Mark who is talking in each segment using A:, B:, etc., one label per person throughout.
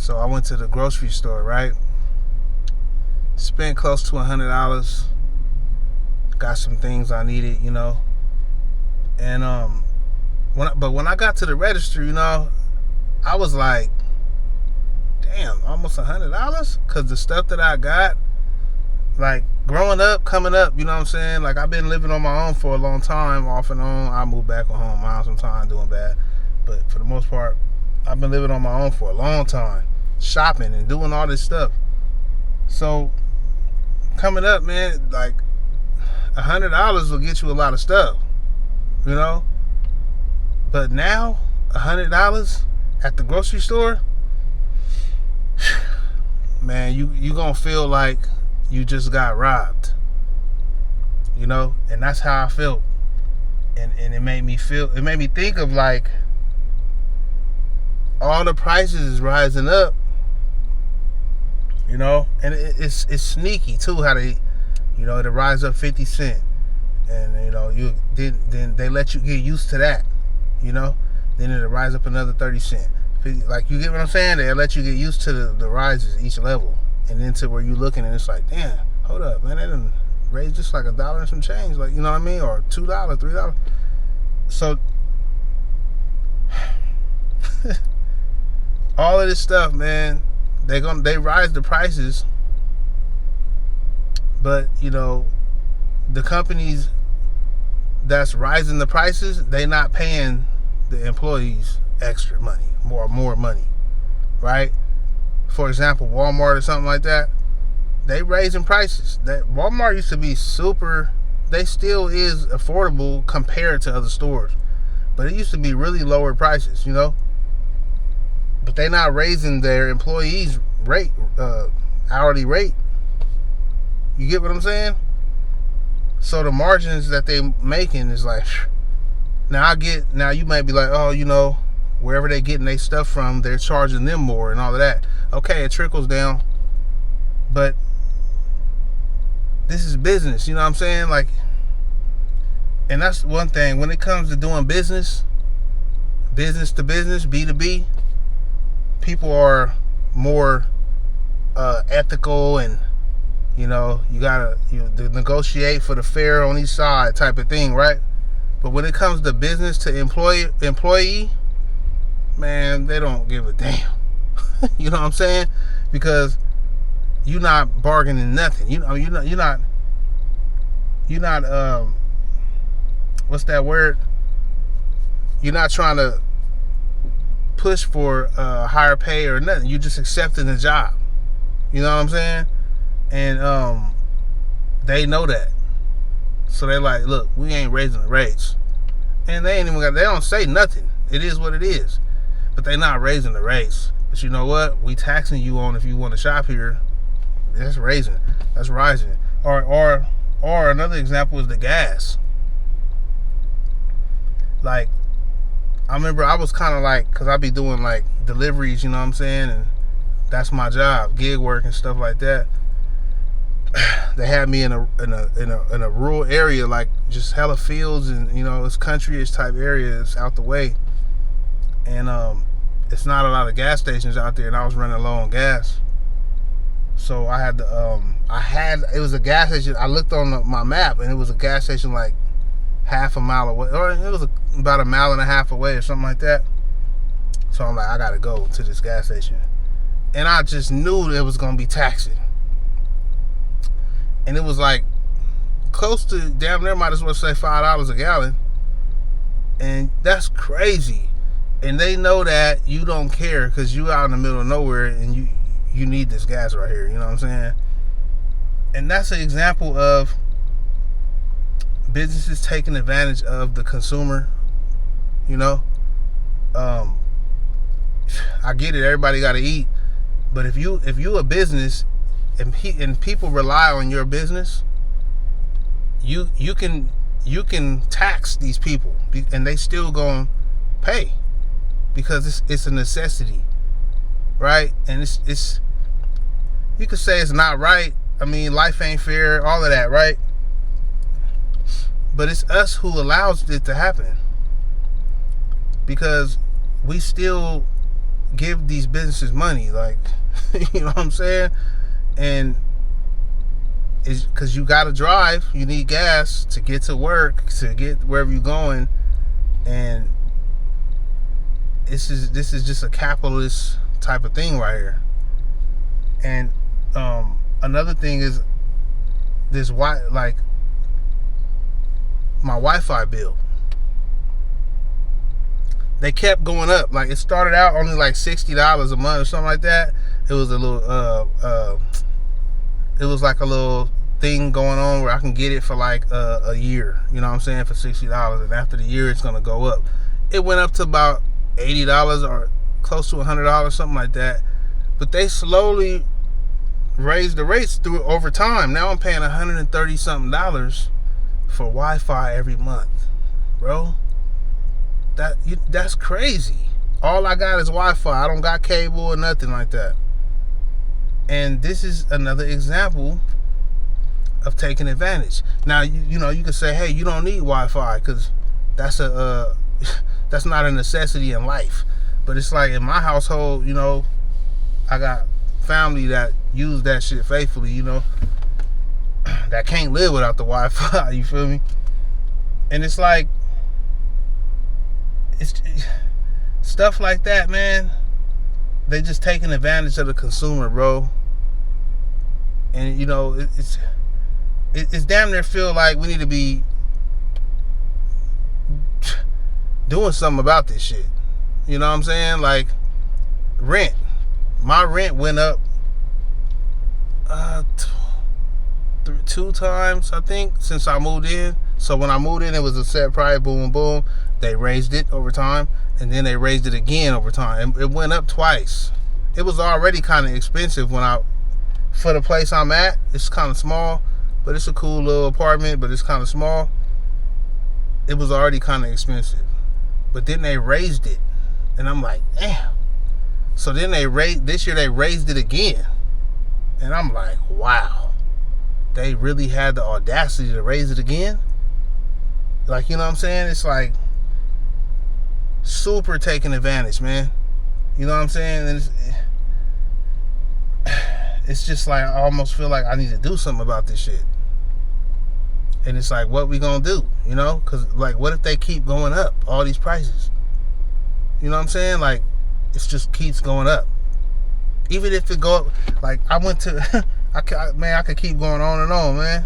A: So I went to the grocery store, right? Spent close to $100. Got some things I needed, And when I got to the register, I was like, damn, almost $100, because the stuff that I got, like growing up, coming up, you know what I'm saying? Like I've been living on my own for a long time, off and on. I moved back home, mom sometimes doing bad, but for the most part, I've been living on my own for a long time, shopping and doing all this stuff. So coming up, man, like $100 will get you a lot of stuff, But now, $100 at the grocery store, man, you gonna feel like you just got robbed, and that's how I felt. And it made me think of like all the prices is rising up, and it's sneaky too how they, it rise up 50 cents, and then they let you get used to that, then it'll rise up another 30 cents. Like, you get what I'm saying? They'll let you get used to the rises each level, and then to where you're looking and it's like, damn, hold up, man, they done raised just like $1 and some change, like, you know what I mean, or $2, $3. So all of this stuff, man, they rise the prices, but the companies that's rising the prices, they not paying the employees extra money, more money, right? For example, Walmart or something like that, they raising prices. That Walmart used to be super, they still is affordable compared to other stores, but it used to be really lower prices, but they not raising their employees rate, hourly rate. You get what I'm saying? So the margins that they making is like, now you might be like, oh, wherever they getting their stuff from, they're charging them more and all of that. Okay, it trickles down, but this is business, you know what I'm saying? Like, and that's one thing when it comes to doing business to business, B2B, people are more ethical, and you gotta negotiate for the fair on each side type of thing, right? But when it comes to business to employee, man, they don't give a damn. You know what I'm saying? Because you're not bargaining nothing. You're not what's that word? You're not trying to push for higher pay or nothing. You're just accepting the job. You know what I'm saying? And they know that. So they like, look, we ain't raising the rates. And they don't say nothing. It is what it is. But they not raising the rates. But you know what? We taxing you on if you want to shop here. That's raising. That's rising. Or another example is the gas. Like, I remember I was kind of like, because I be doing like deliveries, you know what I'm saying? And that's my job, gig work and stuff like that. They had me in a rural area, like just hella fields, and it's country-ish type area. It's out the way, and it's not a lot of gas stations out there, and I was running low on gas. So I had to it was a gas station. I looked on my map, and it was a gas station like half a mile away, or it was about a mile and a half away or something like that. So I'm like, I gotta go to this gas station, and I just knew it was gonna be taxing. And it was like close to damn near, might as well say $5 a gallon. And that's crazy. And they know that you don't care because you out in the middle of nowhere and you need this gas right here. You know what I'm saying? And that's an example of businesses taking advantage of the consumer. I get it. Everybody got to eat. But if you a business, and people rely on your business, you can tax these people, and they still gonna pay because it's a necessity, right? And it's you could say it's not right. I mean, life ain't fair, all of that, right? But it's us who allows it to happen, because we still give these businesses money, like, you know what I'm saying? And it's because you gotta drive, you need gas to get to work, to get wherever you're going, and this is just a capitalist type of thing right here. And another thing is this, like my Wi-Fi bill. They kept going up. Like, it started out only like $60 a month or something like that. It was a little it was like a little thing going on where I can get it for like a year, you know what I'm saying, for $60, and after the year it's gonna go up. It went up to about $80 or close to $100, something like that. But they slowly raised the rates through over time. Now I'm paying $130 something for Wi-Fi every month, bro. That's crazy. All I got is Wi-Fi. I don't got cable or nothing like that. And this is another example of taking advantage. Now, you know, you can say, hey, you don't need Wi-Fi because that's that's not a necessity in life. But it's like in my household, you know, I got family that use that shit faithfully, you know, that can't live without the Wi-Fi, you feel me? And it's like, it's stuff like that, man. They just taking advantage of the consumer, bro. And you know, it's damn near feel like we need to be doing something about this shit. You know what I'm saying? Like, rent. My rent went up 2 times, I think, since I moved in. So when I moved in, it was a set price, boom, boom. They raised it over time, and then they raised it again over time. It went up twice. It was already kind of expensive for the place I'm at. It's kind of small, but it's a cool little apartment, but it's kind of small. It was already kind of expensive. But then they raised it, and I'm like, damn. So then this year they raised it again. And I'm like, wow. They really had the audacity to raise it again? Like, you know what I'm saying? It's like super taking advantage, man. You know what I'm saying? And it's just like, I almost feel like I need to do something about this shit. And it's like, what we gonna do? You know? Because, like, what if they keep going up, all these prices? You know what I'm saying? Like, it just keeps going up. Even if it go up, like, I went to, I could keep going on and on, man.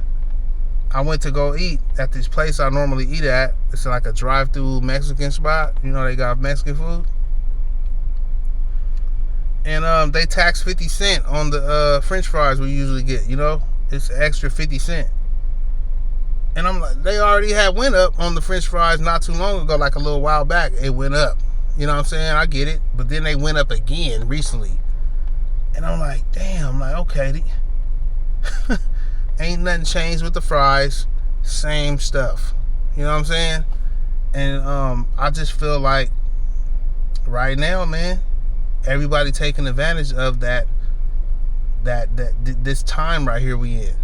A: I went to go eat at this place I normally eat at. It's like a drive-through Mexican spot. You know, they got Mexican food. And they tax 50 cents on the French fries we usually get, you know? It's extra 50 cents. And I'm like, they already had went up on the French fries not too long ago, like a little while back. It went up. You know what I'm saying? I get it. But then they went up again recently. And I'm like, damn, like, okay. Ain't nothing changed with the fries. Same stuff. You know what I'm saying? And I just feel like right now, man, everybody taking advantage of this time right here we in.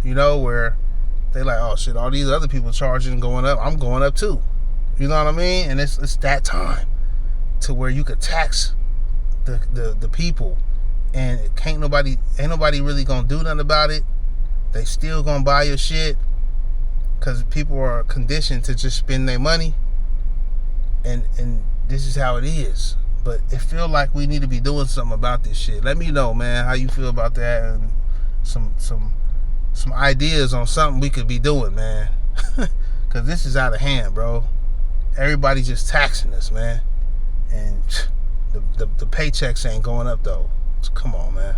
A: You know, where they like, oh shit, all these other people charging and going up, I'm going up too. You know what I mean? And it's that time to where you could tax the people, and ain't nobody really gonna do nothing about it. They still gonna buy your shit because people are conditioned to just spend their money, and this is how it is. But it feel like we need to be doing something about this shit. Let me know, man, how you feel about that, and some ideas on something we could be doing, man. Because this is out of hand, bro. Everybody just taxing us, man, and the paychecks ain't going up though. So come on, man.